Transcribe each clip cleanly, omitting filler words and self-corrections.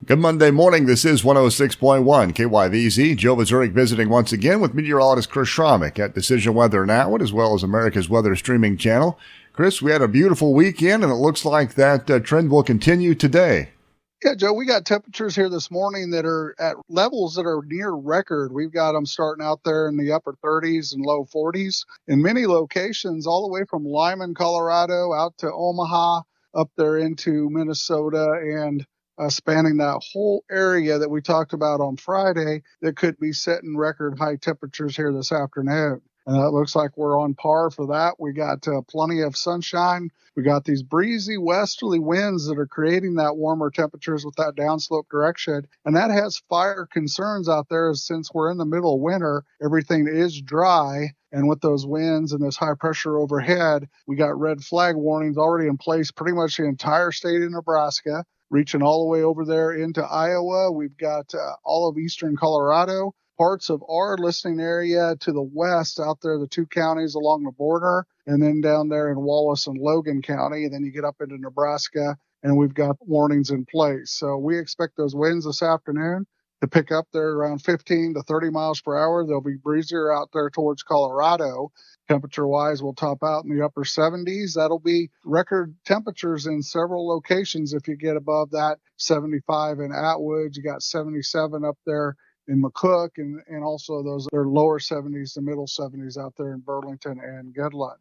Good Monday morning. This is 106.1 KYVZ. Joe Vazurek visiting once again with meteorologist Chris Schromick at Decision Weather and Atwood, as well as America's Weather Streaming Channel. Chris, we had a beautiful weekend, and it looks like that trend will continue today. Yeah, Joe, we got temperatures here this morning that are at levels that are near record. We've got them starting out there in the upper 30s and low 40s in many locations, all the way from Lyman, Colorado, out to Omaha, up there into Minnesota, and spanning that whole area that we talked about on Friday that could be setting record high temperatures here this afternoon. And it looks like we're on par for that. We got plenty of sunshine. We got these breezy westerly winds that are creating that warmer temperatures with that downslope direction. And that has fire concerns out there since we're in the middle of winter. Everything is dry. And with those winds and this high pressure overhead, we got red flag warnings already in place pretty much the entire state of Nebraska, reaching all the way over there into Iowa. We've got all of eastern Colorado, parts of our listening area to the west out there, the two counties along the border, and then down there in Wallace and Logan County. And then you get up into Nebraska, and we've got warnings in place. So we expect those winds this afternoon to pick up there around 15 to 30 miles per hour. They'll be breezier out there towards Colorado. Temperature-wise, we'll top out in the upper 70s. That'll be record temperatures in several locations if you get above that 75 in Atwood. You got 77 up there in McCook, and also those are lower 70s to middle 70s out there in Burlington and Goodland.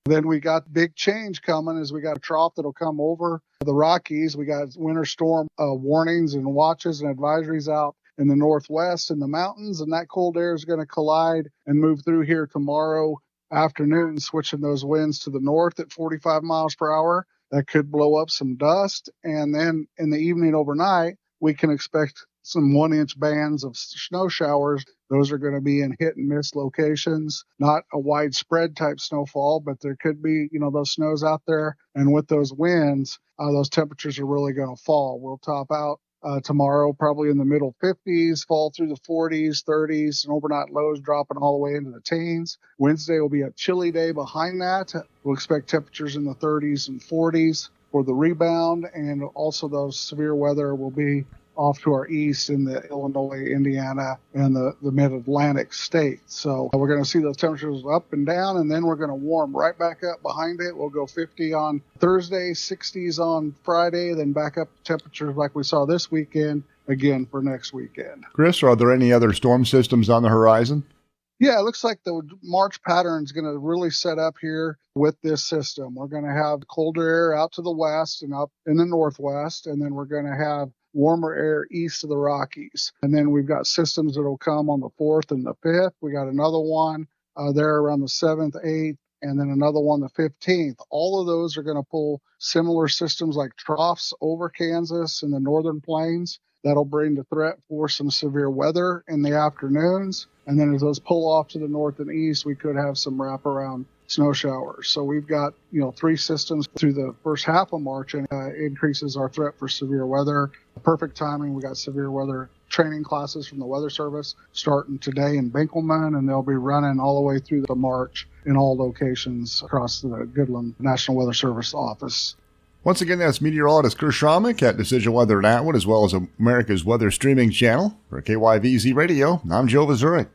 Then we got big change coming as we got a trough that'll come over the Rockies. We got winter storm warnings and watches and advisories out in the northwest and the mountains, and that cold air is going to collide and move through here tomorrow afternoon, switching those winds to the north at 45 miles per hour. That could blow up some dust. And then in the evening overnight, we can expect some 1-inch bands of snow showers. Those are going to be in hit and miss locations, not a widespread type snowfall, but there could be, those snows out there. And with those winds, those temperatures are really going to fall. We'll top out tomorrow, probably in the middle 50s, fall through the 40s, 30s, and overnight lows dropping all the way into the teens. Wednesday will be a chilly day behind that. We'll expect temperatures in the 30s and 40s for the rebound, and also those severe weather will be off to our east in the Illinois, Indiana, and the mid-Atlantic states. So we're going to see those temperatures up and down, and then we're going to warm right back up behind it. We'll go 50 on Thursday, 60s on Friday, then back up to temperatures like we saw this weekend again for next weekend. Chris, are there any other storm systems on the horizon? Yeah, it looks like the March pattern is going to really set up here with this system. We're going to have colder air out to the west and up in the northwest, and then we're going to have warmer air east of the Rockies. And then we've got systems that will come on the 4th and the 5th. We got another one there around the 7th, 8th, and then another one the 15th. All of those are going to pull similar systems like troughs over Kansas and the northern plains. That'll bring the threat for some severe weather in the afternoons. And then as those pull off to the north and east, we could have some wraparound snow showers. So we've got, 3 systems through the first half of March, and increases our threat for severe weather. Perfect timing. We got severe weather training classes from the Weather Service starting today in Binkelman, and they'll be running all the way through the March in all locations across the Goodland National Weather Service office. Once again, that's meteorologist Chris Schromick at Decision Weather and Atwood, as well as America's Weather Streaming Channel. For KYVZ Radio, I'm Joe Vazurek.